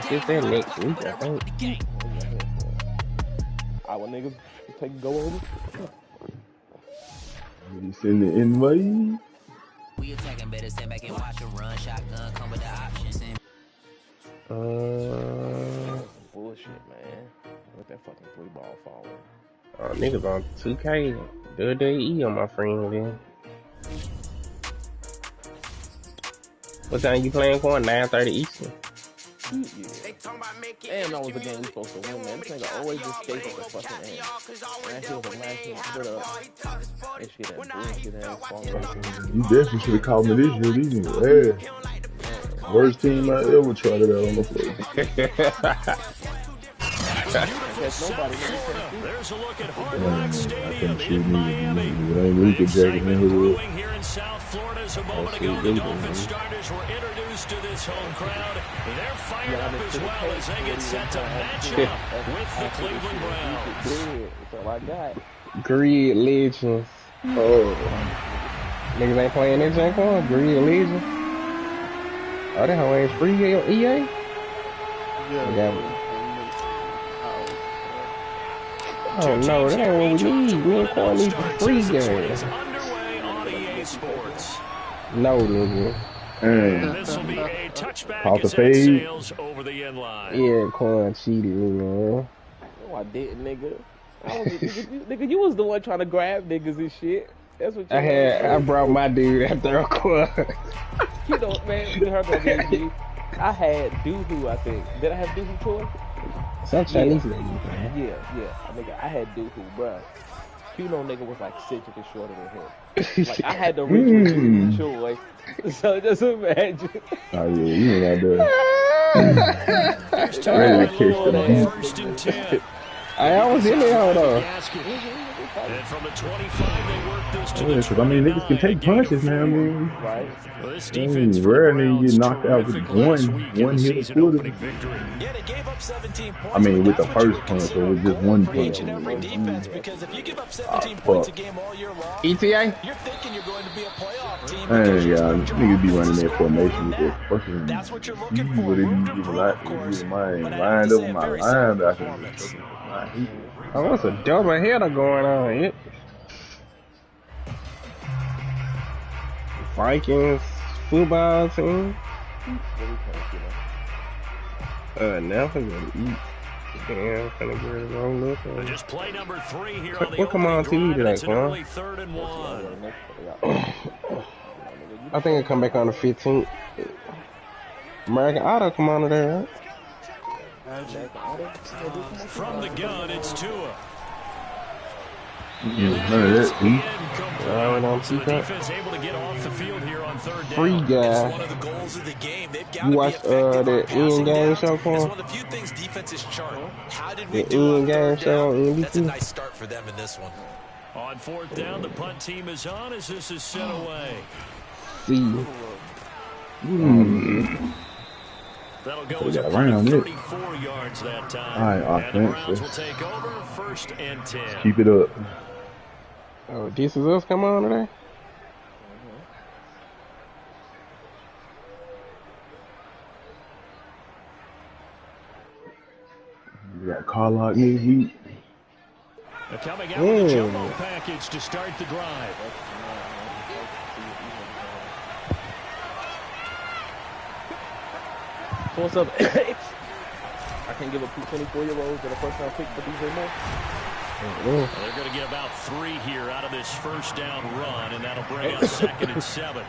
Just that next week, I think. Our niggas take go over. You send the invite. We attacking better stand back and watch a run. Shotgun come with the options. Bullshit, man. Let that fucking 3-ball forward. Niggas on 2K. WWE on my friend then. What time you playing for? 9:30 Eastern. Yeah. Damn, that was the game we supposed to win, man. This nigga always escaping the fucking end. Last year was the last year, but this shit that bullshit ass falling. You definitely should have called me this year, these niggas. Yeah. Worst team I ever tried it out on the floor. There's a look at Hard Rock Stadium in Miami. Brewing here in South Florida a moment ago. The Dolphins starters were introduced to this home crowd. They're fired up as well as they get set to match up with the Cleveland Browns. That's all I got. Grid Legends. Oh. Niggas ain't playing this junk on? Grid Legends? Oh, that hoe ain't free on EA? Yeah. Oh no, that ain't what we need. We ain't calling these free games. Underway on EA Sports. No, nigga. This will be a touchback as it sails over the end line. Yeah, Quan cheated me, man. No, I didn't, nigga. Nigga, you was the one trying to grab niggas and shit. That's what you I brought my dude after a quad. You know, man, you heard that game. I had Doohoo, I think. Did I have Doohoo toy? Some Chinese nigga, man. Yeah. Nigga, I had Doohoo, bruh. You know, nigga was like 6 inches shorter than him. Like, I had the original Choi. So just imagine. Oh, yeah, you ain't got that. First and 10. I was in there, hold on. And from the 25, they work this to the 29. I mean, niggas can take punches now, I mean. Right. Well, this defense rarely you get knocked out with one hit quarter. Yeah, they gave up 17 points. I mean, with the first punch, or with just one punch. Every defense, because if you give up 17 points a game all year long, ETA? you're thinking you're going to be a playoff team. Hey, yeah, niggas be running their formation with their fucking. That's what you're looking for. But if you give a lot, lined up my line, I can. Oh, what's a double header going on here? Vikings football team. Now I'm gonna eat. Damn, finna get it wrong look. Just play number 3 here on the what come on TV today, Quan? 3rd and 1. I think it come back on the 15th. American Auto come on today, right? From the gun, it's Tua. None of that. So the defense able to get off the field here on 3rd down. Free guy. One of the goals of the game. They've got You watched the Ian game show, Quan? It's one of the few things defenses chart. How did we The do Ian on game 3rd show on down? NBC? That's a nice start for them in this one. On 4th down, the punt team is on as this is sent away. See. That'll go as a punt of 34 yards that time. All right, and the Browns will take over 1st and 10. Keep it up. Oh, this is us come on today? You got car lock next week. They're coming out with a jumbo package to start the drive. So what's up? I can't give up 2 24-year-olds and a first-round pick for DJ Moore. Well, they're going to get about 3 here out of this 1st down run, and that'll bring up 2nd and 7.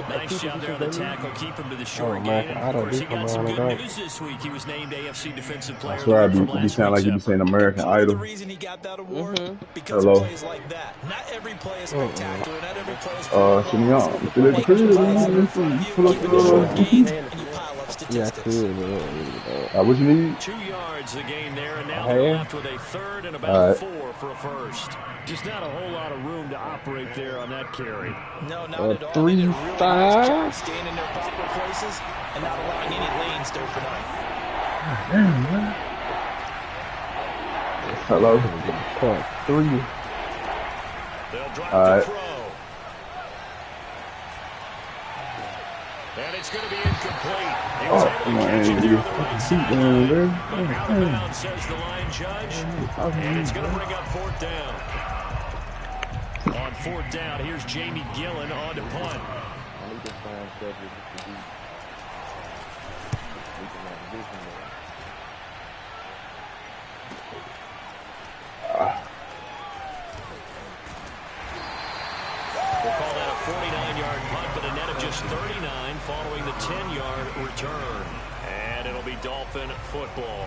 Nice job there on the tackle, keep him to the short game. Of course, he got some good news this week. He was named AFC Defensive Player. That's why you sound like you be saying American Idol. The reason he got that award because of plays like that. Not every play is spectacular. Not every play is what you need? 2 yards the gain there, and now they're left with a 3rd and about 4 for a first. Just not a whole lot of room to operate there on that carry. No, not at all. 3-5. Staying in their proper places and not allowing any lanes to open up. Damn, man. Hello. Point 3. They'll drop the throw. And it's It's going to be incomplete. He was able to catch it there on the right sideline. But out of bounds, says the line judge. And it's going to bring up fourth down. On fourth down, here's Jamie Gillen on to punt. We'll call that a 49-yard punt, but a net of just 39 following the 10-yard return. And it'll be Dolphin football.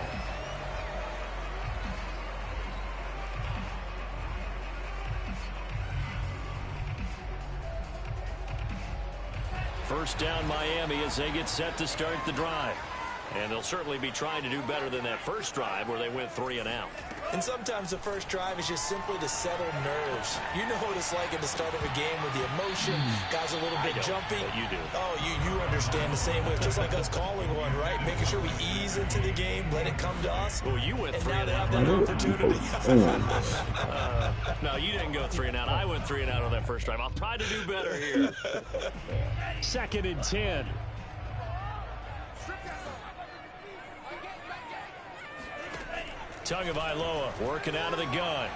First down Miami as they get set to start the drive. And they'll certainly be trying to do better than that first drive where they went 3 and out. And sometimes the first drive is just simply to settle nerves. You know what it's like at the start of a game with the emotion. Guys are a little bit jumpy. You do. Oh, you understand the same way. It's just like us calling one, right? Making sure we ease into the game, let it come to us. Well, you went 3 and out. That opportunity. No, you didn't go 3 and out. I went 3 and out on that first drive. I'll try to do better here. 2nd and 10. Tagovailoa working out of the gun.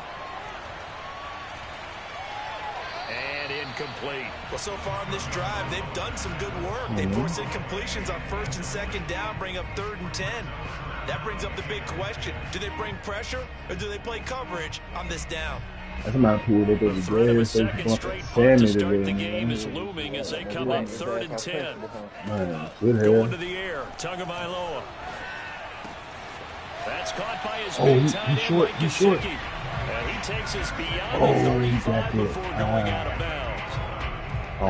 And incomplete. Well, so far in this drive, they've done some good work. They force incompletions on 1st and 2nd down, bring up 3rd and 10. That brings up the big question. Do they bring pressure or do they play coverage on this down? That's my pool. They go The threat of a second straight punt to start the game is looming as they come up 3rd and 10. Going to the air, Tagovailoa. That's caught by his big tight end, Mike Gesicki. And he takes us beyond the 35 before going out of bounds. We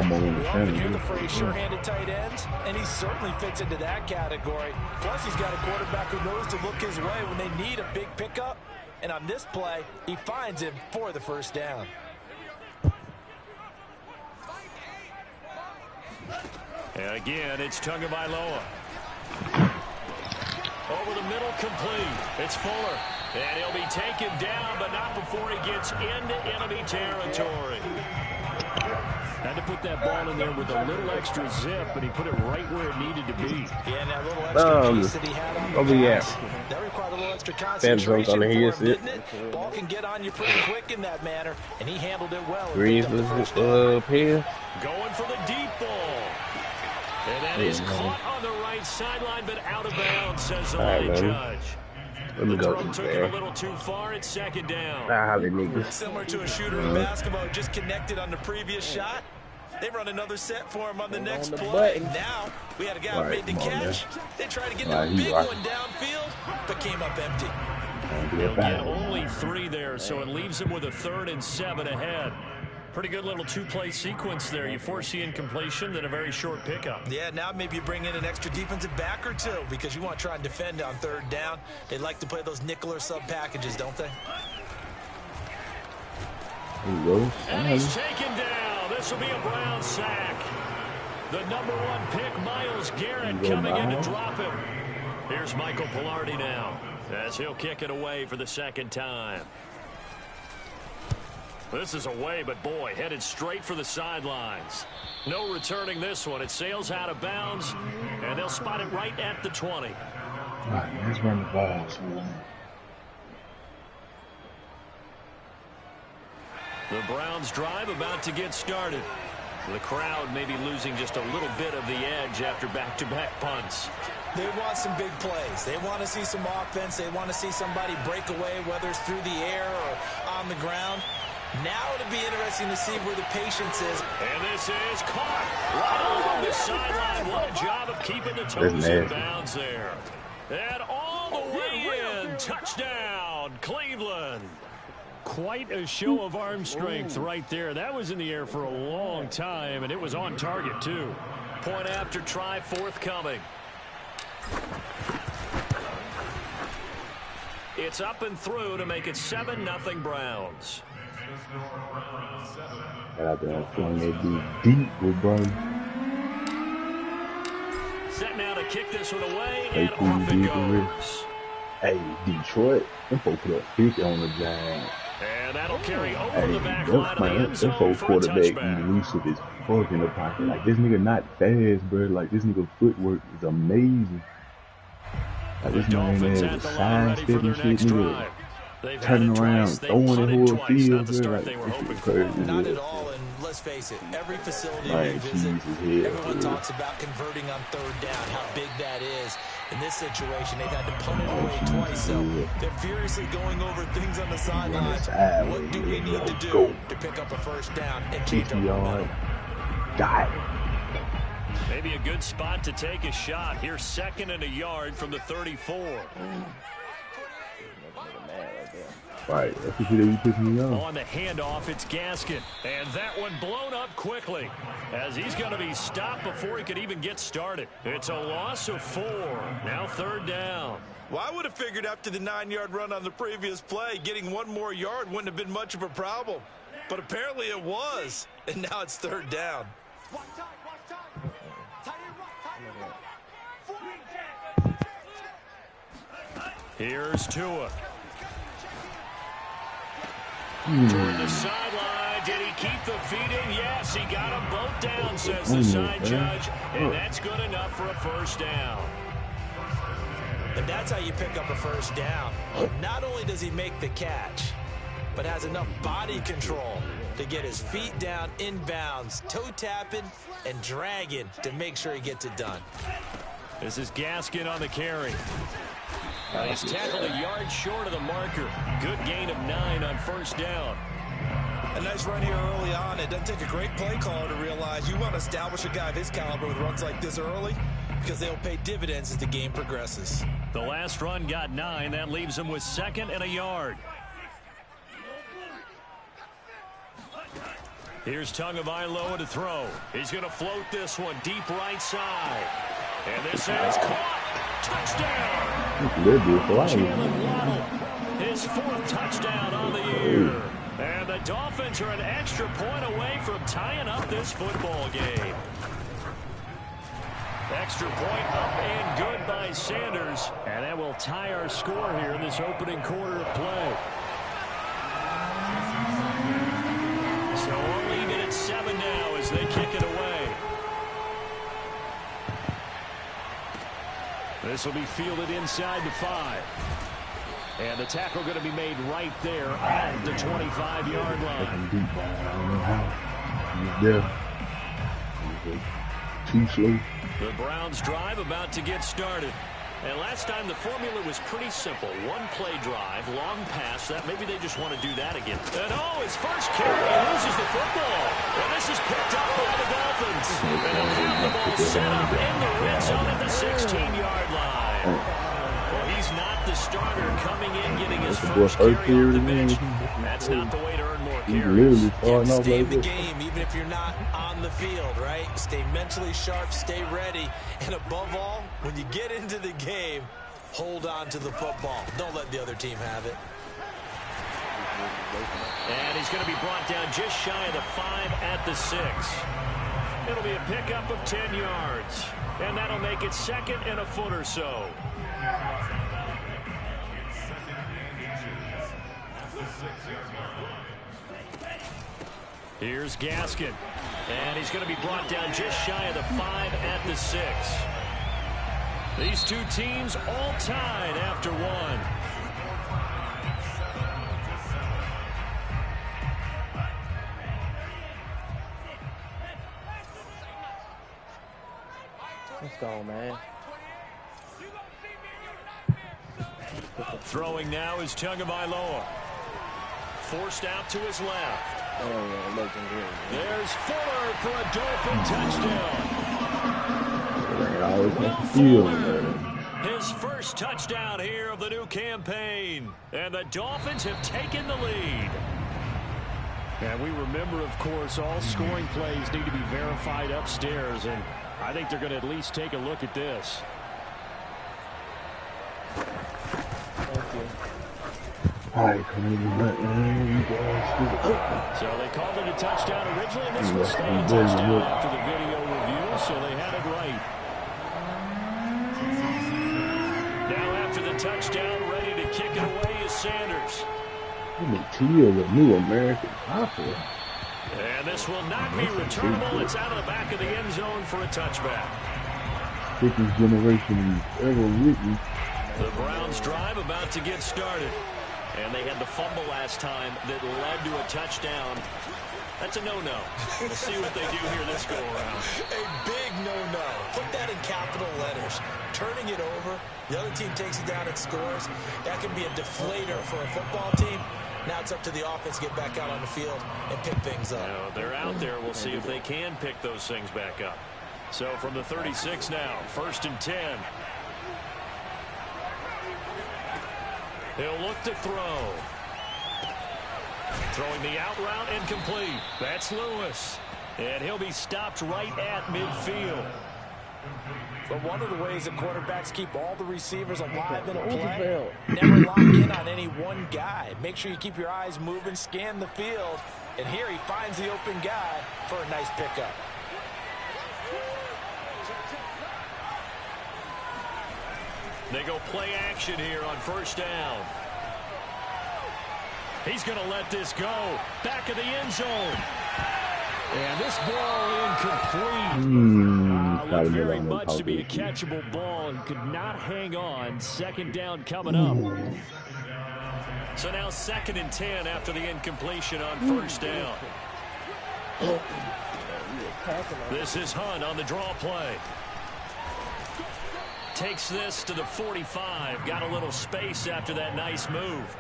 often hear the phrase sure-handed tight ends, and he certainly fits into that category. Plus, he's got a quarterback who knows to look his way when they need a big pickup. And on this play, he finds him for the first down. And again, it's Tagovailoa. Over the middle, complete. It's Fuller. And he'll be taken down, but not before he gets into enemy territory. Had to put that ball in there with a little extra zip, but he put it right where it needed to be. Yeah, and that little extra piece that he had on the pass, that required a little extra concentration for him, didn't it? Ball can get on you pretty quick in that manner, and he handled it well. Going Going for the deep ball. And that is caught on the right sideline, but out of bounds, says the line judge. Let me The go throw took it a little too far. It's 2nd down. Similar to a shooter in basketball who just connected on the previous shot. They run another set for him on the next play. Now, we had a guy who made the catch. They tried to get a big one downfield, but came up empty. He'll get only 3 there, so it leaves him with a 3rd and 7 ahead. Pretty good little 2-play sequence there. You force the incompletion, then a very short pickup. Yeah, now maybe you bring in an extra defensive back or two because you want to try and defend on 3rd down. They like to play those nickel or sub packages, don't they? And he's taken down. This will be a Brown sack. The #1 pick, Myles Garrett, coming in to drop him. Here's Michael Pilardi now as he'll kick it away for the 2nd time. This is away, but boy, headed straight for the sidelines. No returning this one. It sails out of bounds, and they'll spot it right at the 20. Let's run the ball. The Browns drive about to get started. The crowd may be losing just a little bit of the edge after back-to-back punts. They want some big plays. They want to see some offense. They want to see somebody break away, whether it's through the air or on the ground. Now it'll be interesting to see where the patience is. And this is caught right along the sideline. What a job of keeping the toes in bounds there. And all the way in. Touchdown, Cleveland. Quite a show of arm strength right there. That was in the air for a long time, and it was on target, too. Point after try forthcoming. It's up and through to make it 7-0 Browns. Set now to kick this one away, and off it goes. Hey, Detroit, them folks put up 50 on the Giants. And that'll carry over the back line of the end That zone whole for a quarterback touchback. loose of his fuck in the pocket. Like, this nigga not fast, bro. Like, this nigga footwork is amazing. Like, this man has a sidestepping shit, nigga. Turning around, throwing it whole field, bro. Like, this shit crazy. Not at all, and let's face it, every facility we visit, everyone talks about converting on third down, how big that is. In this situation, they've had to punt it away twice, so they're furiously going over things on the sidelines. What do we need to do to pick up a first down and change our momentum? Got it. Maybe a good spot to take a shot. Here's 2nd and a yard from the 34. Right, that's the shit that you pissing me off. On the handoff, it's Gaskin. And that one blown up quickly as he's going to be stopped before he could even get started. It's a loss of 4. Now 3rd down. Well, I would have figured after the 9-yard run on the previous play, getting 1 more yard wouldn't have been much of a problem. But apparently it was. And now it's 3rd down. Here's Tua. Toward the sideline. Did he keep the feet in? Yes, he got them both down, says the side judge. And that's good enough for a first down. And that's how you pick up a first down. Not only does he make the catch, but has enough body control to get his feet down inbounds, toe tapping and dragging to make sure he gets it done. This is Gaskin on the carry. He's tackled a yard short of the marker. Good gain of 9 on first down. A nice run here early on. It doesn't take a great play caller to realize you want to establish a guy of his caliber with runs like this early because they'll pay dividends as the game progresses. The last run got 9. That leaves him with 2nd and a yard. Here's Tagovailoa to throw. He's going to float this one deep right side. And this is caught. Touchdown. Jalen Waddle, his 4th touchdown on the year. And the Dolphins are an extra point away from tying up this football game. Extra point up and good by Sanders. And that will tie our score here in this opening quarter of play. So we're leaving at 7 now as they kick it away. This will be fielded inside the 5. And the tackle going to be made right there at the 25-yard line. Too slow. The Browns drive about to get started. And last time the formula was pretty simple. 1 play drive, long pass. That maybe they just want to do that again. And his first carry, he loses the football. And this is picked up by the Dolphins. And they'll have the ball set up in the red zone at the 16-yard line. Well, he's not the starter coming in, getting his first carry off the bench. That's not the way to earn more carries. Stay in the game, even if you're not on the field, right? Stay mentally sharp, stay ready, and above all, when you get into the game, hold on to the football. Don't let the other team have it. And he's going to be brought down just shy of the 5 at the 6. It'll be a pickup of 10 yards. And that'll make it 2nd and a foot or so. Here's Gaskin. And he's going to be brought down just shy of the 5 at the 6. These two teams all tied after 1. Let's go, man. Throwing now is Tagovailoa. Forced out to his left. Oh, yeah, legendary. There's Fuller for a Dolphin touchdown. Will Fuller, his first touchdown here of the new campaign. And the Dolphins have taken the lead. And we remember, of course, all scoring plays need to be verified upstairs. And I think they're going to at least take a look at this. Thank you. So they called it a touchdown originally, and this will stay a touchdown after the video review, so they had it right. Now after the touchdown, ready to kick it away is Sanders. Tia, the new American Opera. And this will not be returnable. It's out of the back of the end zone for a touchback. Quickest generation ever written. The Browns drive about to get started. And they had the fumble last time that led to a touchdown. That's a no-no. We'll see what they do here this go-around. A big no-no. Put that in capital letters. Turning it over, the other team takes it down and scores. That can be a deflator for a football team. Now it's up to the offense to get back out on the field and pick things up. Now, they're out there. We'll see if they can pick those things back up. So from the 36 now, 1st and 10. He'll look to throw. Throwing the out route incomplete. That's Lewis. And he'll be stopped right at midfield. But one of the ways that quarterbacks keep all the receivers alive in a play, never lock in on any one guy. Make sure you keep your eyes moving, scan the field. And here he finds the open guy for a nice pickup. They go play action here on 1st down. He's going to let this go. Back of the end zone. And this ball incomplete. Looked very much to be a catchable ball. He could not hang on. 2nd down coming up. So now 2nd and 10 after the incompletion on 1st down. This is Hunt on the draw play. Takes this to the 45. Got a little space after that nice move.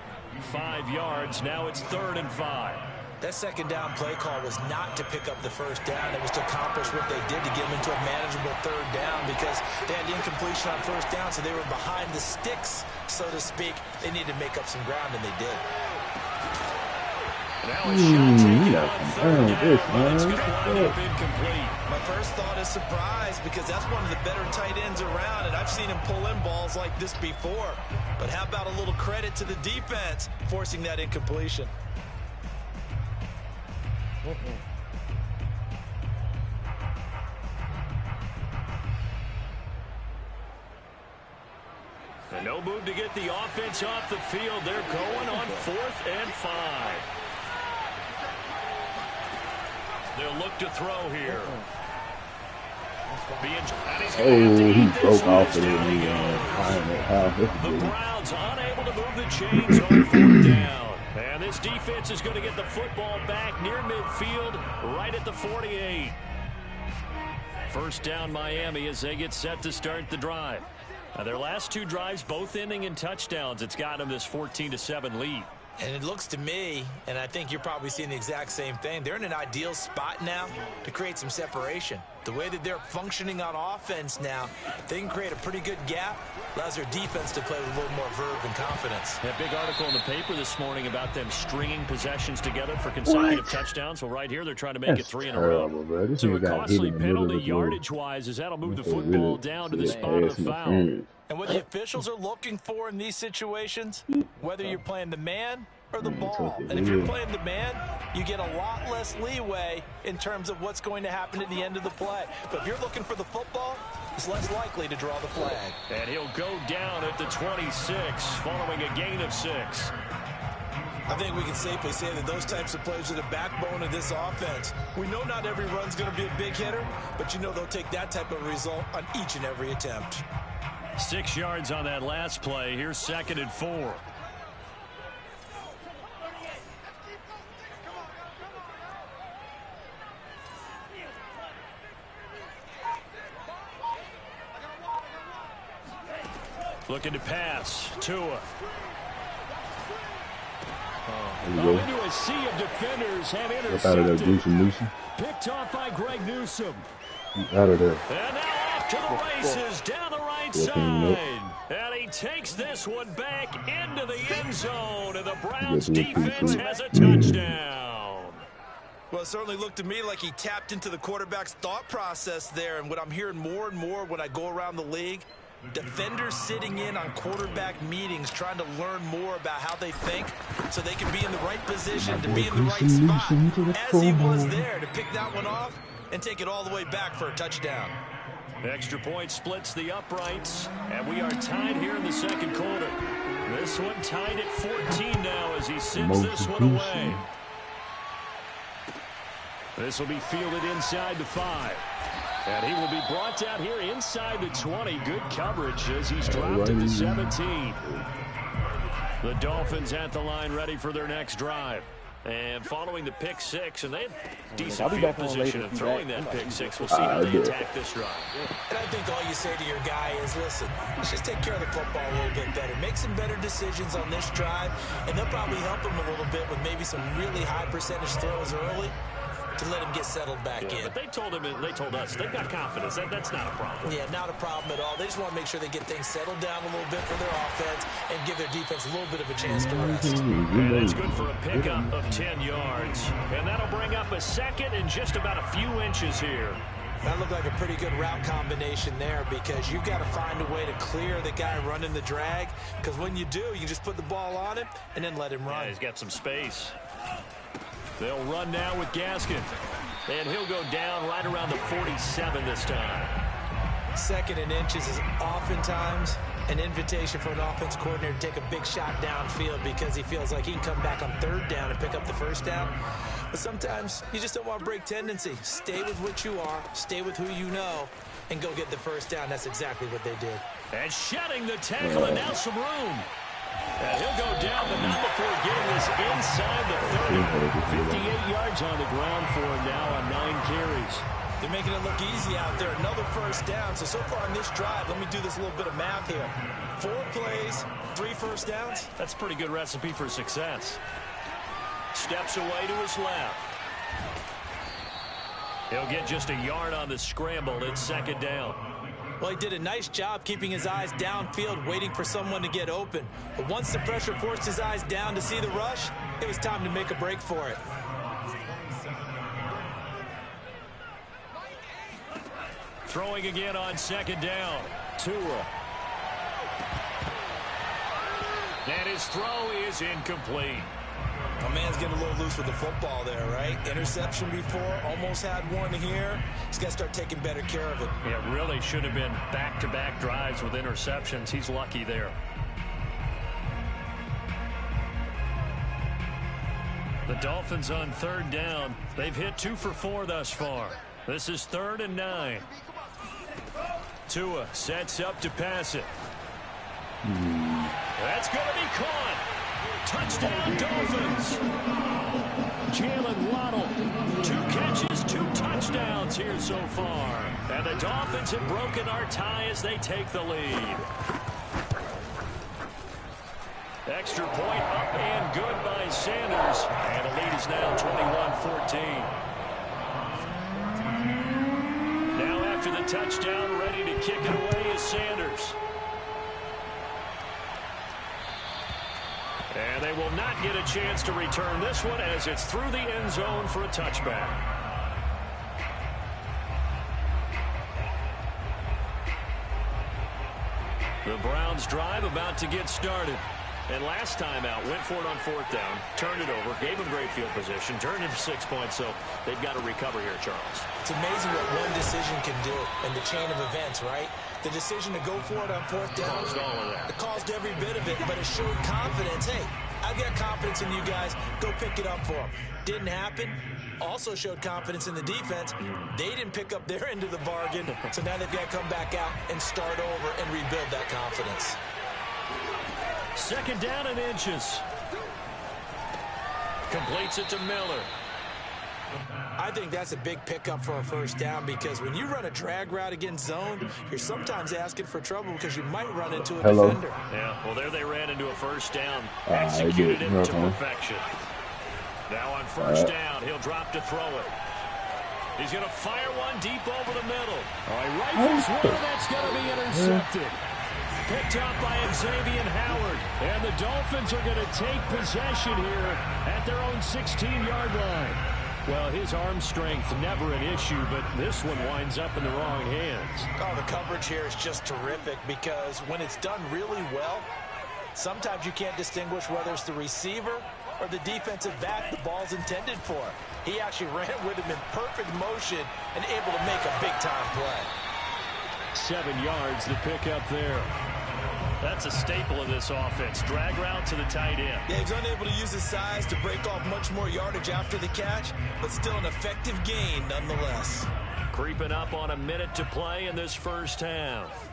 5 yards. Now it's 3rd and 5. That 2nd down play call was not to pick up the 1st down. It was to accomplish what they did to get them into a manageable 3rd down because they had incompletion on 1st down, so they were behind the sticks, so to speak. They needed to make up some ground, and they did. Now it's shot taken on 3rd down. It's going to wind up incomplete. My first thought is surprise because that's one of the better tight ends around, and I've seen him pull in balls like this before. But how about a little credit to the defense forcing that incompletion? And no move to get the offense off the field. They're going on 4th and 5. They'll look to throw here. He broke off of it. The Browns unable to move the chains on 4th down. And this defense is going to get the football back near midfield, right at the 48. 1st down Miami as they get set to start the drive. Their last 2 drives, both ending in touchdowns. It's got them this 14-7 lead. And it looks to me, and I think you're probably seeing the exact same thing, they're in an ideal spot now to create some separation. The way that they're functioning on offense now, they can create a pretty good gap, allows their defense to play with a little more verve and confidence. A big article in the paper this morning about them stringing possessions together for consecutive touchdowns. Well, right here, they're trying to make it 3 in a row. Bro. So a costly penalty yardage-wise as that'll move the football down to the spot of the foul. And what the officials are looking for in these situations, whether you're playing the man or the ball. And if you're playing the man, you get a lot less leeway in terms of what's going to happen at the end of the play. But if you're looking for the football, it's less likely to draw the flag. And he'll go down at the 26 following a gain of 6. I think we can safely say that those types of plays are the backbone of this offense. We know not every run's going to be a big hitter, but you know they'll take that type of result on each and every attempt. 6 yards on that last play. Here's 2nd and 4. Looking to pass. Tua. Into a sea of defenders and out of there, intercepted. Picked off by Greg Newsome. Out of there. And now off to the races down the right side. And he takes this one back into the end zone. And the Browns defense has a touchdown. Well, it certainly looked to me like he tapped into the quarterback's thought process there. And what I'm hearing more and more when I go around the league, defenders sitting in on quarterback meetings trying to learn more about how they think so they can be in the right position to be in the right spot, as he was there to pick that one off and take it all the way back for a touchdown. Extra point splits the uprights, and we are tied here in the second quarter. This one tied at 14 now as he sends this one away. This will be fielded inside the 5. And he will be brought down here inside the 20. Good coverage as he's dropped at the 17. The Dolphins at the line ready for their next drive. And following the pick 6, and they had decent field position of throwing that pick 6. We'll see how they attack this drive. And I think all you say to your guy is, listen, let's just take care of the football a little bit better. Make some better decisions on this drive, and they'll probably help him a little bit with maybe some really high percentage throws early to let him get settled back in. But they told us they've got confidence. That's not a problem. Yeah, not a problem at all. They just want to make sure they get things settled down a little bit for their offense and give their defense a little bit of a chance to rest. And that's good for a pickup of 10 yards. And that'll bring up a second and just about a few inches here. That looked like a pretty good route combination there because you've got to find a way to clear the guy running the drag, because when you do, you just put the ball on him and then let him run. Yeah, he's got some space. They'll run now with Gaskin. And he'll go down right around the 47 this time. Second and inches is oftentimes an invitation for an offense coordinator to take a big shot downfield because he feels like he can come back on third down and pick up the first down. But sometimes you just don't want to break tendency. Stay with what you are, stay with who you know, and go get the first down. That's exactly what they did. And shedding the tackle, and now some room. And he'll go down, but not before getting this inside the 30. 58 yards on the ground for him now on 9 carries. They're making it look easy out there. Another first down. So far on this drive, let me do this little bit of math here. 4 plays, 3 first downs. That's a pretty good recipe for success. Steps away to his left. He'll get just a yard on the scramble. It's second down. Well, he did a nice job keeping his eyes downfield, waiting for someone to get open. But once the pressure forced his eyes down to see the rush, it was time to make a break for it. Throwing again on second down. Tua. And his throw is incomplete. My man's getting a little loose with the football there, right? Interception before, almost had one here. He's got to start taking better care of it. Yeah, really should have been back-to-back drives with interceptions. He's lucky there. The Dolphins on third down. They've hit 2 for 4 thus far. This is 3rd and 9. Tua sets up to pass it. That's going to be caught. Touchdown, Dolphins. Jalen Waddle. 2 catches, 2 touchdowns here so far. And the Dolphins have broken our tie as they take the lead. Extra point up and good by Sanders. And the lead is now 21-14. Now after the touchdown, ready to kick it away is Sanders. And they will not get a chance to return this one as it's through the end zone for a touchback. The Browns drive about to get started. And last time out, went for it on 4th down, turned it over, gave them great field position, turned it for 6 points, so they've got to recover here, Charles. It's amazing what one decision can do in the chain of events, right? The decision to go for it on 4th down, Caused all of that. It caused every bit of it, but it showed confidence. Hey, I've got confidence in you guys. Go pick it up for them. Didn't happen. Also showed confidence in the defense. They didn't pick up their end of the bargain, so now they've got to come back out and start over and rebuild that confidence. Second down and inches. Completes it to Miller. I think that's a big pickup for a first down because when you run a drag route against zone, you're sometimes asking for trouble because you might run into a defender. Yeah, well, there they ran into a first down. Executed it to perfection. Now on first down, he'll drop to throw it. He's going to fire one deep over the middle. All right, rifles one, that's going to be intercepted. Picked up by Xavier Howard. And the Dolphins are going to take possession here at their own 16-yard line. Well, his arm strength never an issue, but this one winds up in the wrong hands. Oh, the coverage here is just terrific because when it's done really well, sometimes you can't distinguish whether it's the receiver or the defensive back the ball's intended for. He actually ran with him in perfect motion and able to make a big-time play. 7 yards the pick up there. That's a staple of this offense. Drag route to the tight end. Yeah, he's unable to use his size to break off much more yardage after the catch, but still an effective gain nonetheless. Creeping up on a minute to play in this first half.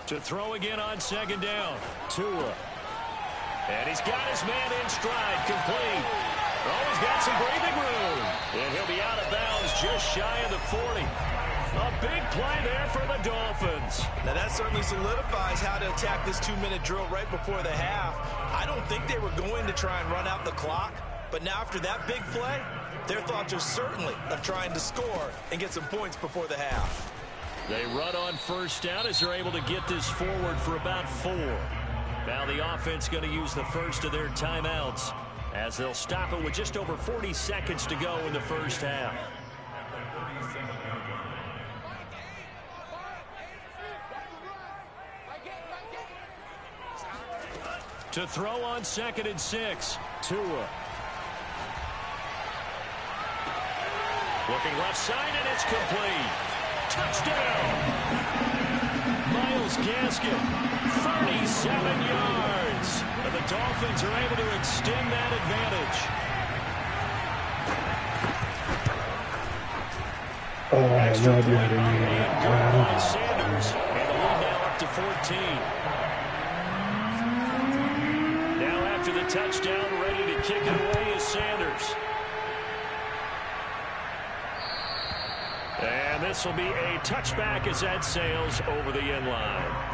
To throw again on second down. Tua. And he's got his man in stride, complete. Oh, he's got some breathing room. And he'll be out of bounds just shy of the 40. A big play there for the Dolphins. Now that certainly solidifies how to attack this 2-minute drill right before the half. I don't think they were going to try and run out the clock, but now after that big play, their thoughts are certainly of trying to score and get some points before the half. They run on first down as they're able to get this forward for about 4. Now the offense going to use the first of their timeouts as they'll stop it with just over 40 seconds to go in the first half. To throw on 2nd and 6. Tua. Looking left side, and it's complete. Touchdown! Myles Gaskin, 37 yards. And the Dolphins are able to extend that advantage. Oh, I have no idea how to And Sanders, and the lead now up to 14. To the touchdown, ready to kick it away is Sanders. And this will be a touchback as that sails over the end line.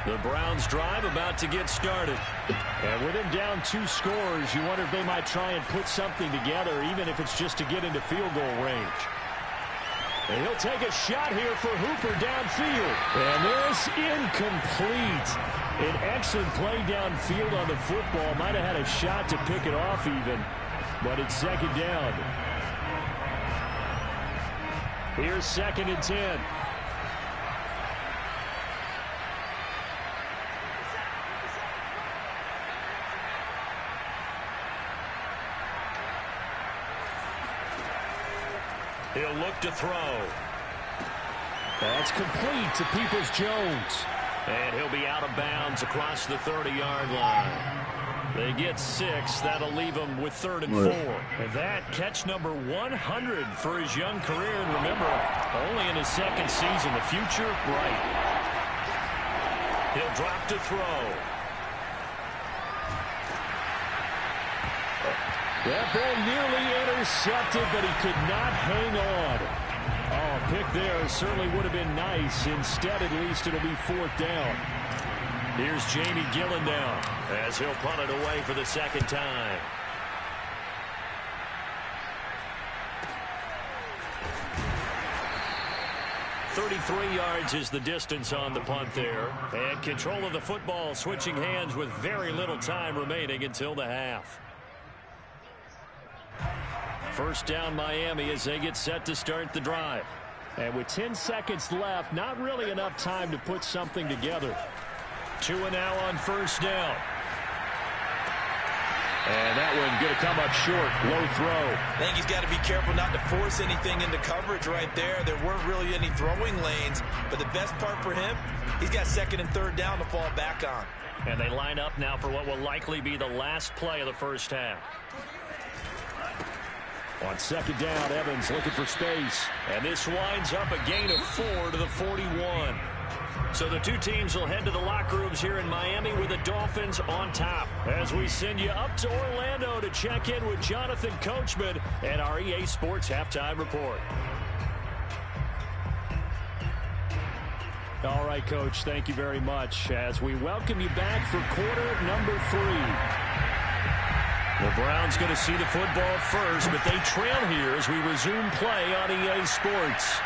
The Browns drive about to get started. And with him down 2 scores, you wonder if they might try and put something together, even if it's just to get into field goal range. And he'll take a shot here for Hooper downfield. And this incomplete. An excellent play downfield on the football. Might have had a shot to pick it off even, but it's 2nd down. Here's 2nd and 10. He'll look to throw. That's complete to Peoples-Jones. And he'll be out of bounds across the 30-yard line. They get 6. That'll leave him with 3rd and 4. And that catch number 100 for his young career. And remember, only in his 2nd season. The future, bright. He'll drop to throw. That ball nearly intercepted, but he could not hang on. Oh, a pick there certainly would have been nice. Instead, at least it'll be 4th down. Here's Jamie Gillen now as he'll punt it away for the 2nd time. .33 yards is the distance on the punt there. And control of the football switching hands with very little time remaining until the half. First down Miami as they get set to start the drive. And with 10 seconds left, not really enough time to put something together. Tua now on first down. And that one going to come up short. Low throw. I think he's got to be careful not to force anything into coverage right there. There weren't really any throwing lanes. But the best part for him, he's got 2nd and 3rd down to fall back on. And they line up now for what will likely be the last play of the first half. On 2nd down, Evans looking for space. And this winds up a gain of 4 to the 41. So the 2 teams will head to the locker rooms here in Miami with the Dolphins on top. As we send you up to Orlando to check in with Jonathan Coachman and our EA Sports Halftime Report. All right, Coach, thank you very much as we welcome you back for quarter number 3. The Browns going to see the football first, but they trail here as we resume play on EA Sports.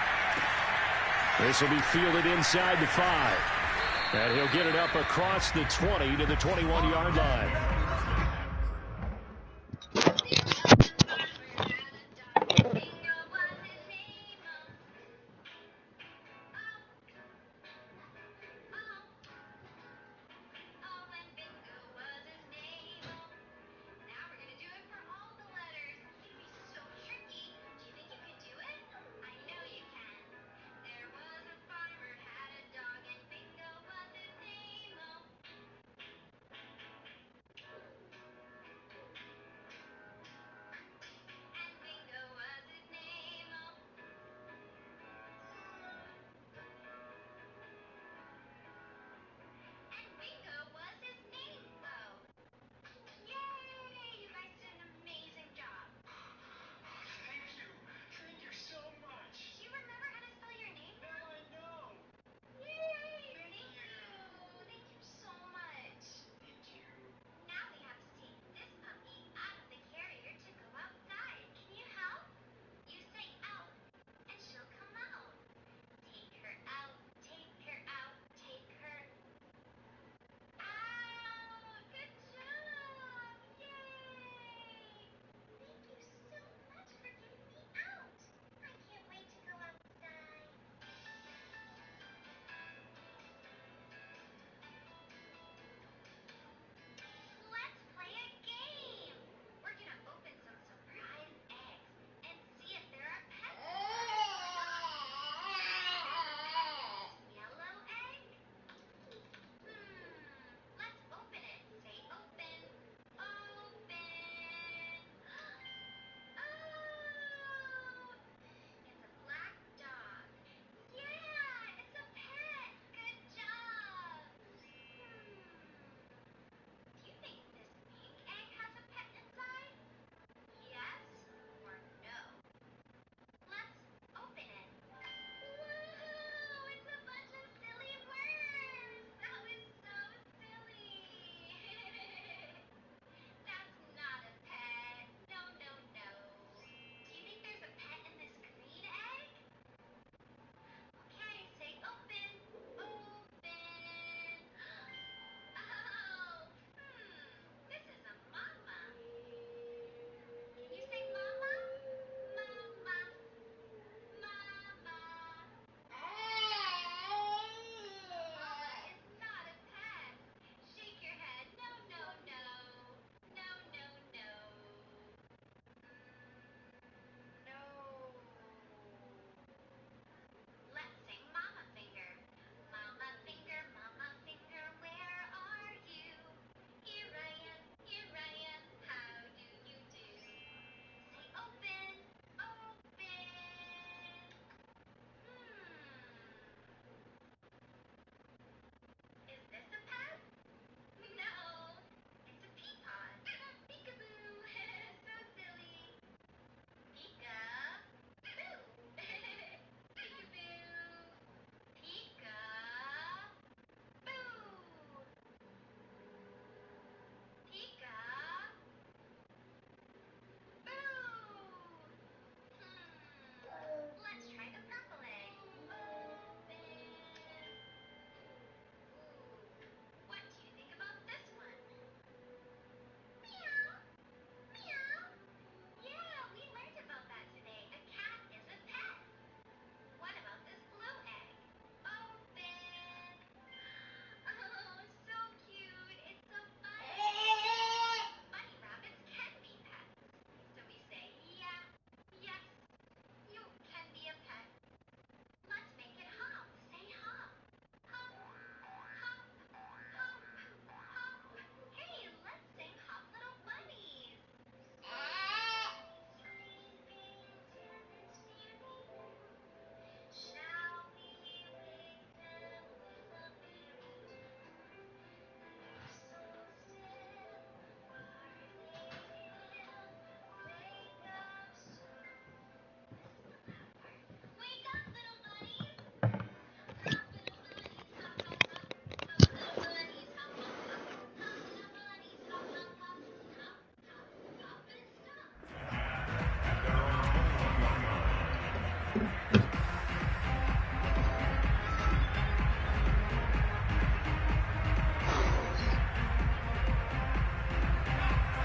This will be fielded inside the 5. And he'll get it up across the 20 to the 21-yard line.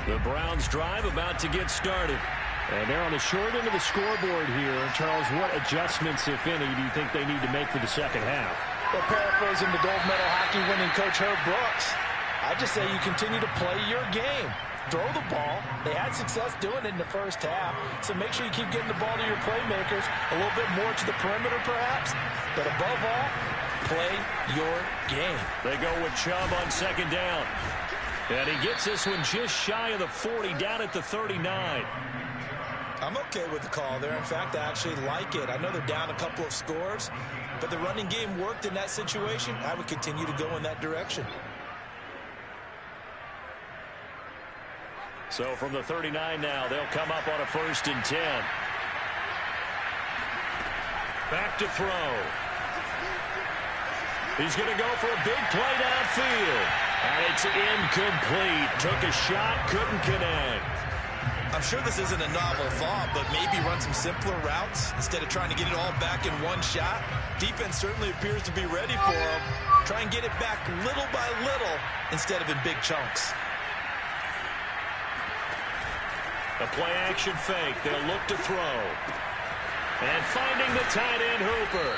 The Browns drive about to get started. And they're on the short end of the scoreboard here. Charles, what adjustments, if any, do you think they need to make for the second half? Well, paraphrasing the gold medal hockey winning coach Herb Brooks, I just say you continue to play your game. Throw the ball. They had success doing it in the first half, so make sure you keep getting the ball to your playmakers, a little bit more to the perimeter perhaps, but above all, play your game. They go with Chubb on second down. And he gets this one just shy of the 40, down at the 39. I'm okay with the call there. In fact, I actually like it. I know they're down a couple of scores, but the running game worked in that situation. I would continue to go in that direction. So from the 39 now, they'll come up on a 1st and 10. Back to throw. He's going to go for a big play downfield. And it's incomplete. Took a shot, couldn't connect. I'm sure this isn't a novel thought, but maybe run some simpler routes instead of trying to get it all back in one shot. Defense certainly appears to be ready for him. Try and get it back little by little instead of in big chunks. A play-action fake. They'll look to throw. And finding the tight end Hooper.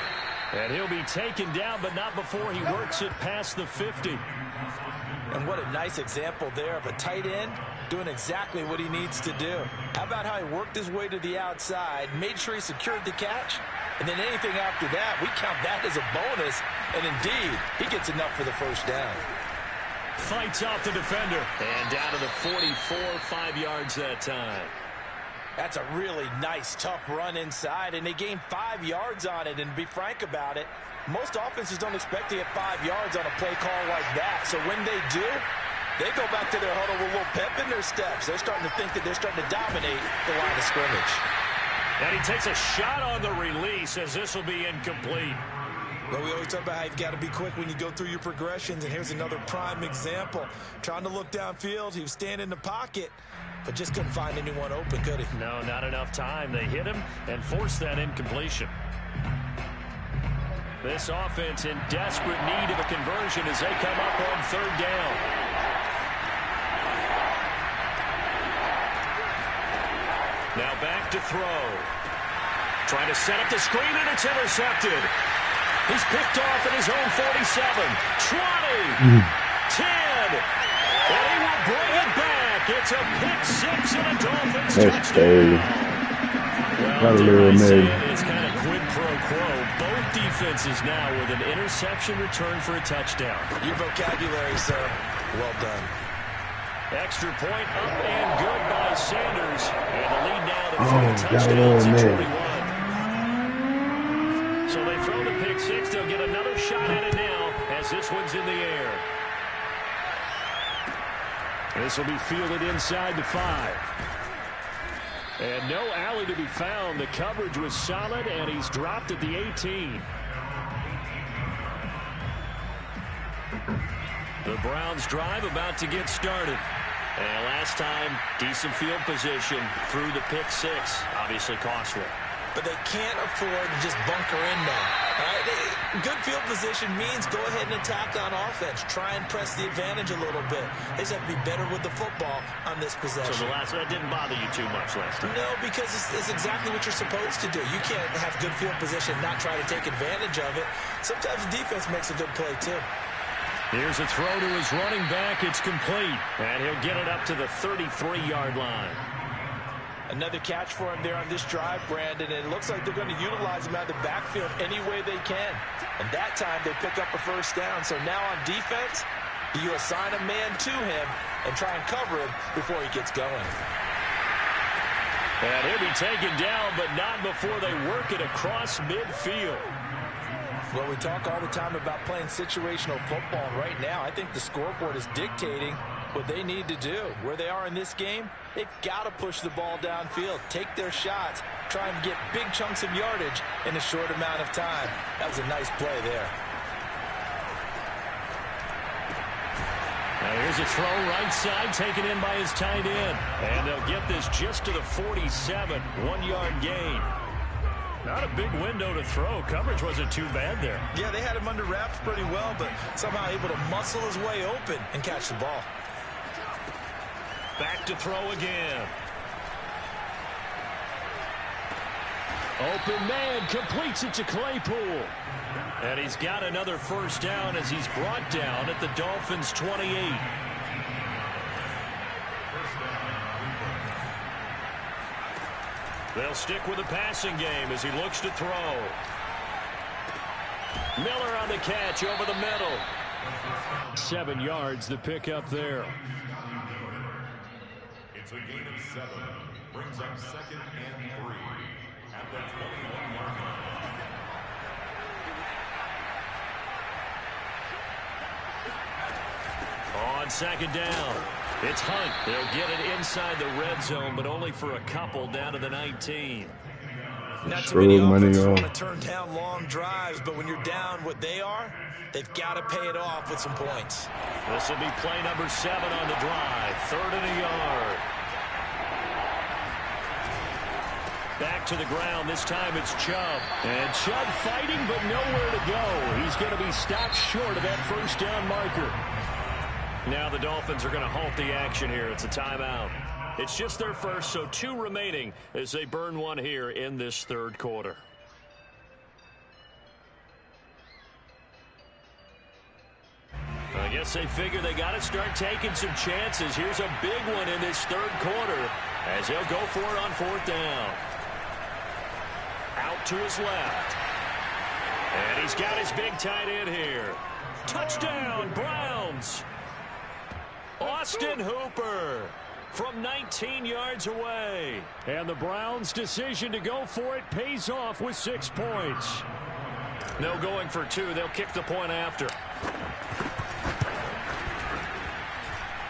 And he'll be taken down, but not before he works it past the 50. And what a nice example there of a tight end doing exactly what he needs to do. How about how he worked his way to the outside, made sure he secured the catch, and then anything after that, we count that as a bonus. And indeed, he gets enough for the first down. Fights off the defender. And down to the 44, 5 yards that time. That's a really nice, tough run inside, and they gained 5 yards on it. And to be frank about it, most offenses don't expect to get 5 yards on a play call like that. So when they do, they go back to their huddle with a little pep in their steps. They're starting to think that they're starting to dominate the line of scrimmage. And he takes a shot on the release as this will be incomplete. Well, we always talk about how you've got to be quick when you go through your progressions, and here's another prime example. Trying to look downfield, he was standing in the pocket, but just couldn't find anyone open, could he? No, not enough time. They hit him and forced that incompletion. This offense in desperate need of a conversion as they come up on 3rd down. Now back to throw. Trying to set up the screen, and it's intercepted. He's picked off at his own 47, 20, 10, and he will bring it back. It's a pick 6 and a Dolphins touchdown. Well, it's kind of quid pro quo. Both defenses now with an interception return for a touchdown. Your vocabulary, sir. Well done. Extra point up and good by Sanders. And the lead now to 4 touchdowns at 21. So they throw the pick 6. They'll get another shot at it now as this one's in the air. This will be fielded inside the 5. And no alley to be found. The coverage was solid, and he's dropped at the 18. The Browns drive about to get started. And last time, decent field position through the pick 6. Obviously costly. But they can't afford to just bunker in now. Right? Good field position means go ahead and attack on offense. Try and press the advantage a little bit. They just have to be better with the football on this possession. So that didn't bother you too much last time? No, because it's exactly what you're supposed to do. You can't have good field position and not try to take advantage of it. Sometimes the defense makes a good play, too. Here's a throw to his running back. It's complete. And he'll get it up to the 33-yard line. Another catch for him there on this drive, Brandon. And it looks like they're going to utilize him out of the backfield any way they can. And that time they pick up a first down. So now on defense, you assign a man to him and try and cover him before he gets going. And he'll be taken down, but not before they work it across midfield. Well, we talk all the time about playing situational football. And right now, I think the scoreboard is dictating what they need to do. Where they are in this game, they've got to push the ball downfield, take their shots, try and get big chunks of yardage in a short amount of time. That was a nice play there. Now here's a throw right side, taken in by his tight end. And they'll get this just to the 47, 1-yard gain. Not a big window to throw. Coverage wasn't too bad there. Yeah, they had him under wraps pretty well, but somehow able to muscle his way open and catch the ball. Back to throw again. Open man completes it to Claypool. And he's got another first down as he's brought down at the Dolphins' 28. They'll stick with the passing game as he looks to throw. Miller on the catch over the middle. 7 yards the pick up there. It's a gain of 7. Brings up 2nd and 3 at the 21-yard line. On 2nd down, it's Hunt. They'll get it inside the red zone, but only for a couple down to the 19. Not too many offenses want to turn down long drives, but when you're down what they are, they've got to pay it off with some points. This will be play number 7 on the drive. 3rd and a yard. Back to the ground. This time it's Chubb. And Chubb fighting, but nowhere to go. He's going to be stopped short of that first down marker. Now the Dolphins are going to halt the action here. It's a timeout. It's just their first, so 2 remaining as they burn one here in this 3rd quarter. I guess they figure they got to start taking some chances. Here's a big one in this 3rd quarter as he'll go for it on 4th down. Out to his left. And he's got his big tight end here. Touchdown, Browns. Austin Hooper from 19 yards away. And the Browns' decision to go for it pays off with 6 points. No going for 2. They'll kick the point after.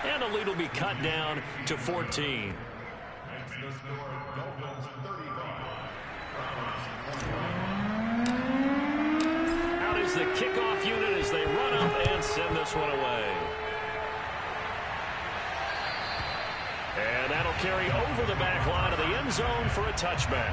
And the lead will be cut down to 14. Out is the kickoff unit as they run up and send this one away. And that'll carry over the back line of the end zone for a touchback.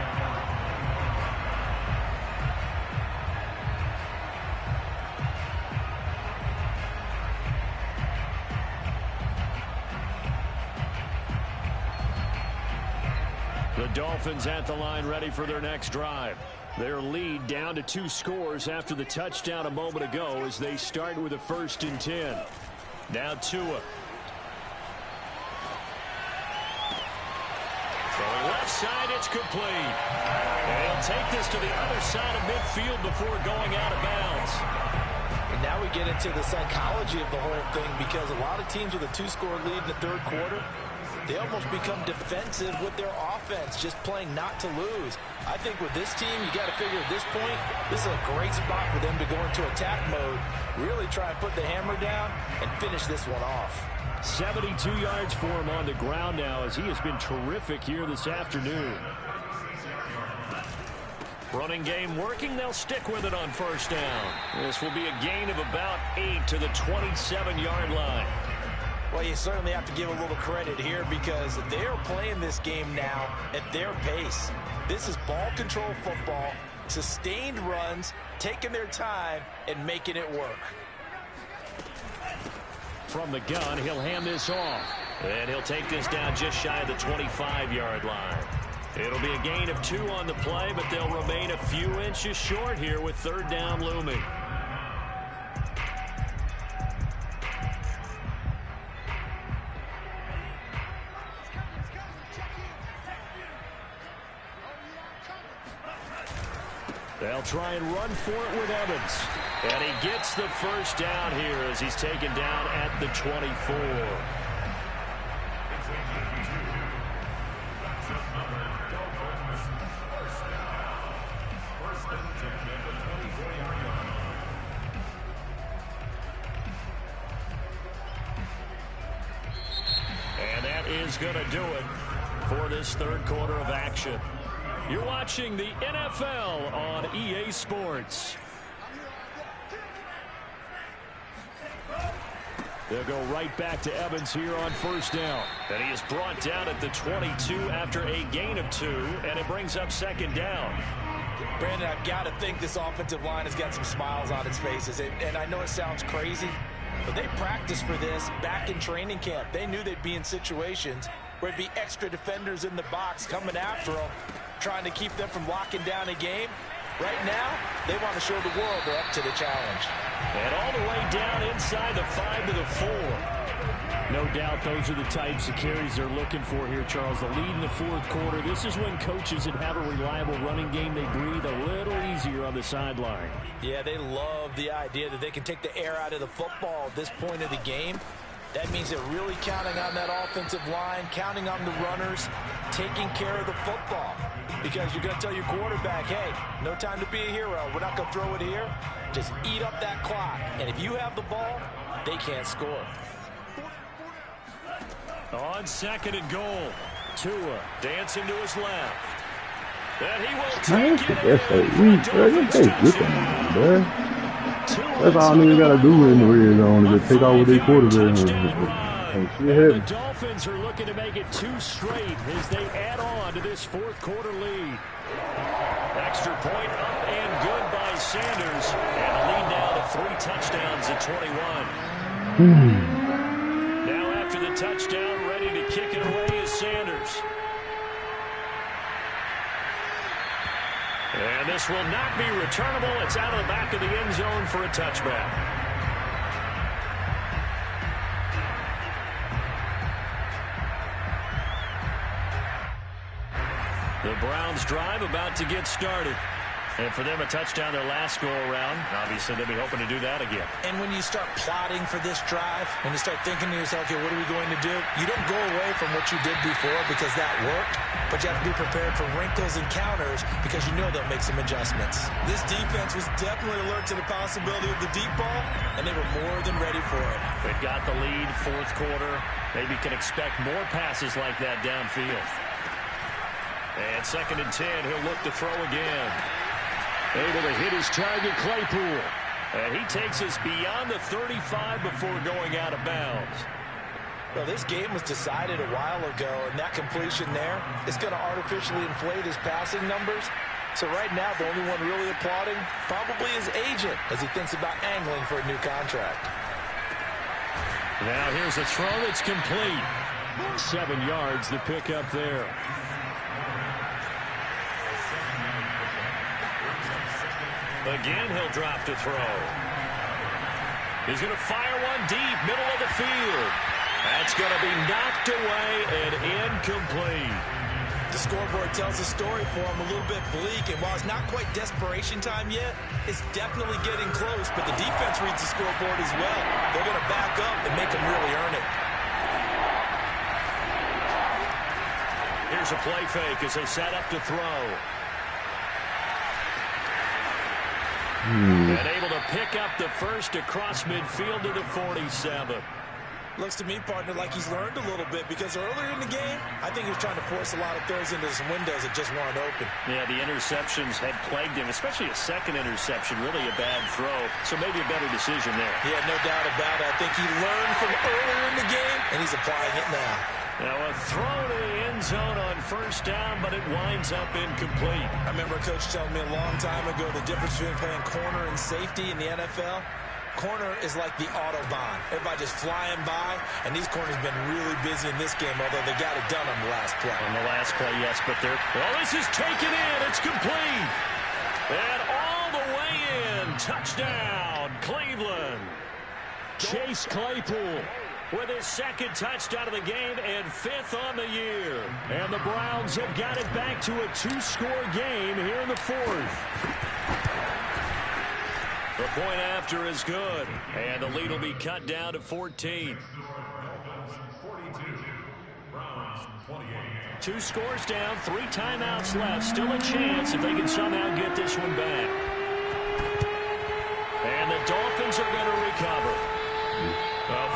The Dolphins at the line ready for their next drive. Their lead down to 2 scores after the touchdown a moment ago as they start with a 1st and 10. Now Tua. From left side, it's complete. And he'll take this to the other side of midfield before going out of bounds. And now we get into the psychology of the whole thing because a lot of teams with a 2-score lead in the 3rd quarter, they almost become defensive with their offense, just playing not to lose. I think with this team, you got to figure at this point, this is a great spot for them to go into attack mode, really try and put the hammer down and finish this one off. 72 yards for him on the ground now as he has been terrific here this afternoon. Running game working. They'll stick with it on 1st down. This will be a gain of about 8 to the 27-yard line. Well, you certainly have to give a little credit here because they're playing this game now at their pace. This is ball control football, sustained runs, taking their time, and making it work. From the gun, he'll hand this off. And he'll take this down just shy of the 25-yard line. It'll be a gain of 2 on the play, but they'll remain a few inches short here with 3rd down looming. They'll try and run for it with Evans. And he gets the first down here as he's taken down at the 24. And that is going to do it for this 3rd quarter of action. You're watching the NFL on EA Sports. They'll go right back to Evans here on 1st down. And he is brought down at the 22 after a gain of 2, and it brings up 2nd down. Brandon, I've got to think this offensive line has got some smiles on its faces. And I know it sounds crazy, But they practiced for this back in training camp. They knew they'd be in situations where it'd be extra defenders in the box coming after them, trying to keep them from locking down a game. Right now, they want to show the world they're up to the challenge. And all the way down inside the 5 to the 4. No doubt those are the types of carries they're looking for here, Charles. The lead in the fourth quarter. This is when coaches that have a reliable running game, they breathe a little easier on the sideline. Yeah, they love the idea that they can take the air out of the football at this point of the game. That means they're really counting on that offensive line, counting on the runners, taking care of the football. Because you're going to tell your quarterback, hey, no time to be a hero. We're not going to throw it here. Just eat up that clock. And if you have the ball, they can't score. On 2nd and goal, Tua dancing to his left. And he will take it in. That's all niggas gotta do in the red zone is just take out with their quarterback. The Dolphins are looking to make it 2 straight as they add on to this fourth quarter lead. Extra point up and good by Sanders. And the lead now to 3 touchdowns at 21. Now after the touchdown, ready to kick it away is Sanders. And this will not be returnable. It's out of the back of the end zone for a touchback. The Browns drive about to get started. And for them, a touchdown their last go-around. Obviously, they'll be hoping to do that again. And when you start plotting for this drive, when you start thinking to yourself, okay, what are we going to do? You don't go away from what you did before because that worked, but you have to be prepared for wrinkles and counters because you know they'll make some adjustments. This defense was definitely alert to the possibility of the deep ball, and they were more than ready for it. They've got the lead, fourth quarter. Maybe can expect more passes like that downfield. And 2nd and 10, he'll look to throw again. Able to hit his target, Claypool. And he takes us beyond the 35 before going out of bounds. Well, this game was decided a while ago, and that completion there is going to artificially inflate his passing numbers. So right now, the only one really applauding probably his agent as he thinks about angling for a new contract. Now here's a throw that's complete. 7 yards the pick up there. Again, he'll drop to throw. He's going to fire one deep, middle of the field. That's going to be knocked away and incomplete. The scoreboard tells a story for him, a little bit bleak, and while it's not quite desperation time yet, it's definitely getting close, but the defense reads the scoreboard as well. They're going to back up and make him really earn it. Here's a play fake as they set up to throw. And able to pick up the first across midfield to the 47. Looks to me, partner, like he's learned a little bit because earlier in the game, I think he was trying to force a lot of throws into some windows that just weren't open. Yeah, the interceptions had plagued him, especially a second interception, really a bad throw. So maybe a better decision there. Yeah, no doubt about it. I think he learned from earlier in the game, and he's applying it now. Now a throw to the end zone on first down, but it winds up incomplete. I remember a coach telling me a long time ago the difference between playing corner and safety in the NFL. Corner is like the Autobahn. Everybody just flying by, and these corners have been really busy in this game, although they got it done on the last play. On the last play, yes, but they're... Well, this is taken in. It's complete. And all the way in. Touchdown, Cleveland. Chase Claypool with his second touchdown of the game and 5th on the year. And the Browns have got it back to a 2-score game here in the 4th. The point after is good, and the lead will be cut down to 14. 2 scores down, 3 timeouts left. Still a chance if they can somehow get this one back. And the Dolphins are going to recover.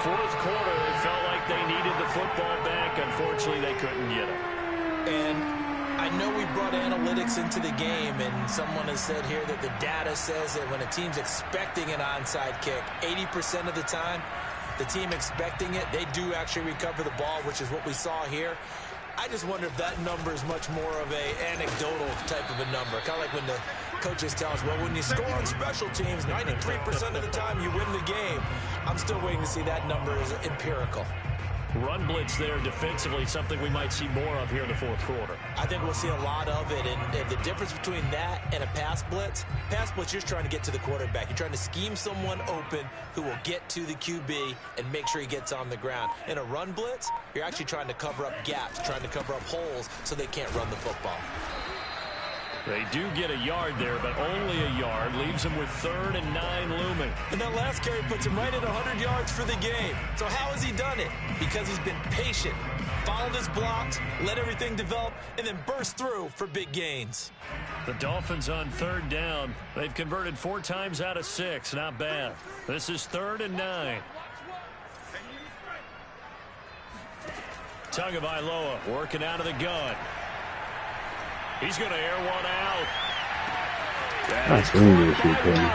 Fourth quarter, it felt like they needed the football back. Unfortunately, they couldn't get it. And I know we brought analytics into the game, and someone has said here that the data says that when a team's expecting an onside kick, 80% of the time, the team expecting it, they do actually recover the ball, which is what we saw here. I just wonder if that number is much more of a anecdotal type of a number, kind of like when the coaches tell us, well, when you score on special teams, 93% of the time you win the game. I'm still waiting to see that number is empirical. Run blitz there defensively, something we might see more of here in the fourth quarter. I think we'll see a lot of it, and the difference between that and a pass blitz, you're just trying to get to the quarterback. You're trying to scheme someone open who will get to the QB and make sure he gets on the ground. In a run blitz, you're actually trying to cover up gaps, trying to cover up holes so they can't run the football. They do get a yard there, but only a yard. Leaves them with 3rd and 9 looming. And that last carry puts him right at 100 yards for the game. So how has he done it? Because he's been patient, followed his blocks, let everything develop, and then burst through for big gains. The Dolphins on 3rd down. They've converted 4 times out of 6. Not bad. This is 3rd and 9. Tagovailoa working out of the gun. He's going to air one out. I seen this shit coming.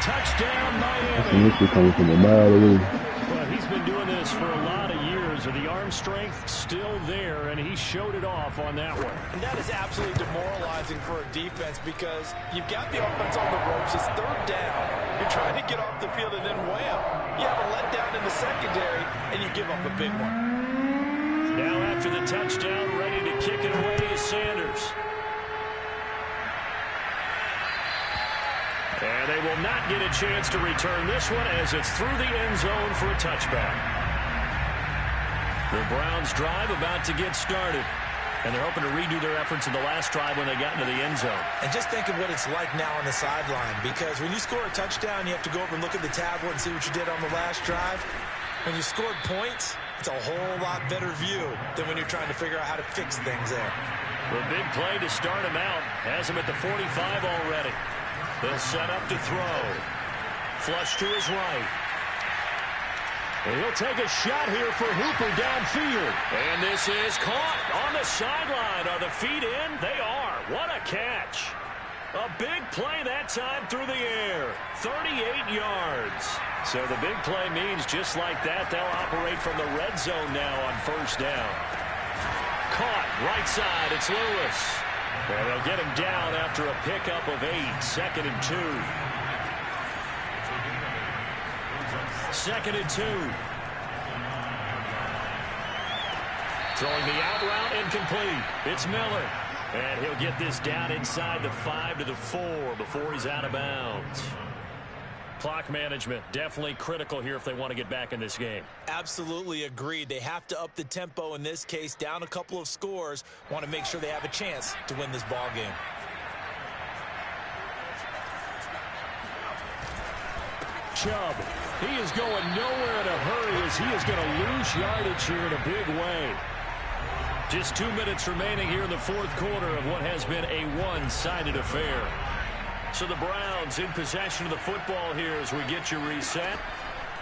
Touchdown, I seen Miami. this shit coming from a mile away. Well, he's been doing this for a lot of years, with the arm strength still there, and he showed it off on that one. And that is absolutely demoralizing for a defense because you've got the offense on the ropes. It's 3rd down. You're trying to get off the field, and then wham, you have a letdown in the secondary, and you give up a big one. Now after the touchdown, ready to kick it away is Sanders. And they will not get a chance to return this one as it's through the end zone for a touchback. The Browns drive about to get started. And they're hoping to redo their efforts in the last drive when they got into the end zone. And just think of what it's like now on the sideline, because when you score a touchdown, you have to go over and look at the tablet and see what you did on the last drive. When you scored points, it's a whole lot better view than when you're trying to figure out how to fix things there. The big play to start him out has him at the 45 already. They'll set up to throw. Flush to his right. And he'll take a shot here for Hooper downfield. And this is caught on the sideline. Are the feet in? They are. What a catch. A big play that time through the air. 38 yards. So the big play means just like that, they'll operate from the red zone now on 1st down. Caught right side. It's Lewis. And they'll get him down after a pickup of 8. 2nd and 2. 2nd and 2. Throwing the out route incomplete. It's Miller. And he'll get this down inside the 5 to the 4 before he's out of bounds. Clock management definitely critical here if they want to get back in this game. Absolutely agreed. They have to up the tempo in this case, down a couple of scores. Want to make sure they have a chance to win this ball game. Chubb, he is going nowhere in a hurry as he is going to lose yardage here in a big way. Just 2 minutes remaining here in the 4th quarter of what has been a one-sided affair. So the Browns in possession of the football here as we get you reset.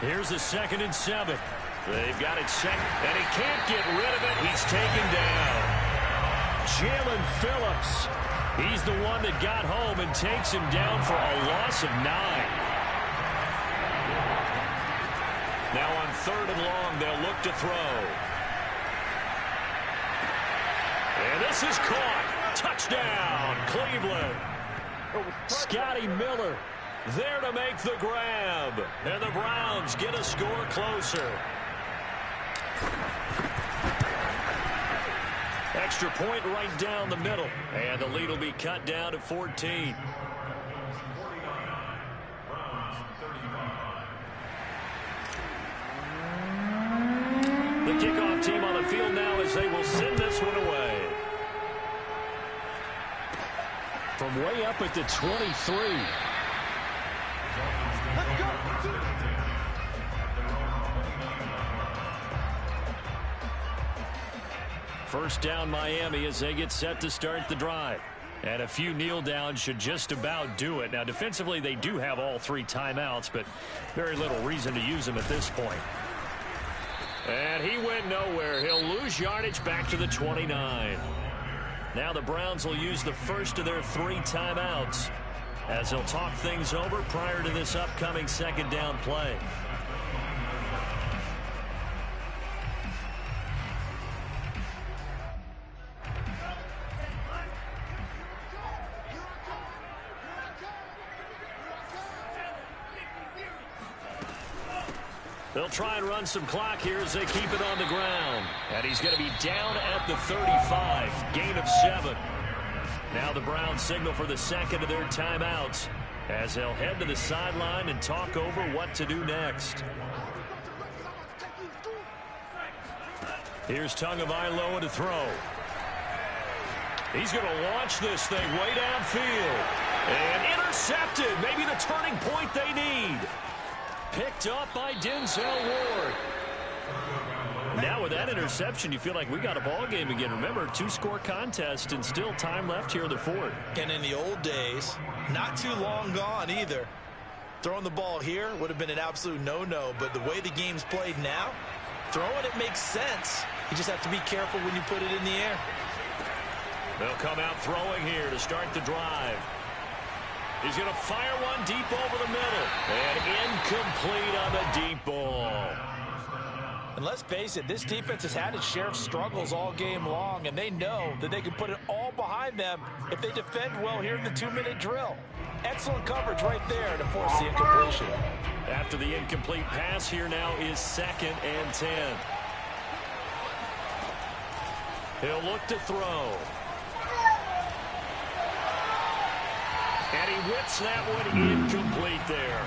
Here's the 2nd and 7. They've got it set, and he can't get rid of it. He's taken down. Jalen Phillips. He's the one that got home and takes him down for a loss of 9. Now on 3rd and long, they'll look to throw. And this is caught. Touchdown, Cleveland. Scotty Miller there to make the grab. And the Browns get a score closer. Extra point right down the middle. And the lead will be cut down to 14. The kickoff team on the field now as they will send this one away. From way up at the 23. Let's go. First down Miami as they get set to start the drive. And a few kneel downs should just about do it. Now defensively they do have all 3 timeouts, but very little reason to use them at this point. And he went nowhere. He'll lose yardage back to the 29. Now the Browns will use the first of their 3 timeouts as they'll talk things over prior to this upcoming 2nd down play. They'll try and run some clock here as they keep it on the ground. And he's going to be down at the 35. Gain of 7. Now the Browns signal for the second of their timeouts as they'll head to the sideline and talk over what to do next. Here's Tagovailoa to throw. He's going to launch this thing way downfield. And intercepted. Maybe the turning point they need. Picked up by Denzel Ward. Now with that interception, you feel like we got a ball game again. Remember, 2-score contest and still time left here in the fourth. And in the old days, not too long gone either. Throwing the ball here would have been an absolute no-no, but the way the game's played now, throwing it makes sense. You just have to be careful when you put it in the air. They'll come out throwing here to start the drive. He's going to fire one deep over the middle. And incomplete on the deep ball. And let's face it, this defense has had its share of struggles all game long, and they know that they can put it all behind them if they defend well here in the 2-minute drill. Excellent coverage right there to force the incompletion. After the incomplete pass, here now is 2nd and 10. He'll look to throw. And he whips that one incomplete there.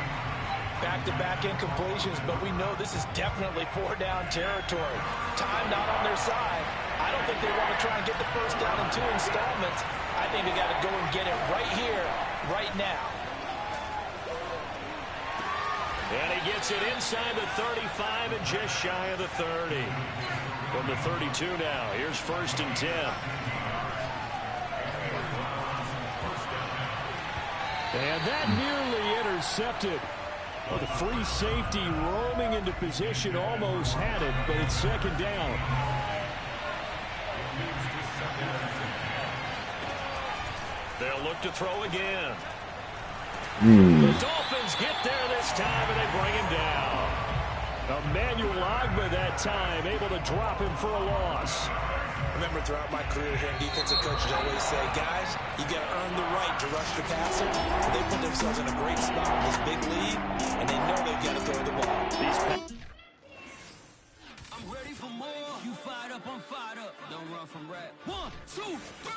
Back-to-back incompletions, but we know this is definitely 4-down territory. Time not on their side. I don't think they want to try and get the first down in 2 installments. I think they got to go and get it right here, right now. And he gets it inside the 35 and just shy of the 30. From the 32 now, here's 1st and 10. And that nearly intercepted. Well, the free safety roaming into position almost had it, but it's 2nd down. They'll look to throw again. The Dolphins get there this time, and they bring him down. Emmanuel Ogbah that time, able to drop him for a loss. Remember, throughout my career here in defensive coaches always say, guys, you got to earn the right to rush the passer. So they put themselves in a great spot with this big lead, and they know they've got to throw the ball. I'm ready for more. You fired up, I'm fired up. Don't run from rap. 1, 2, 3.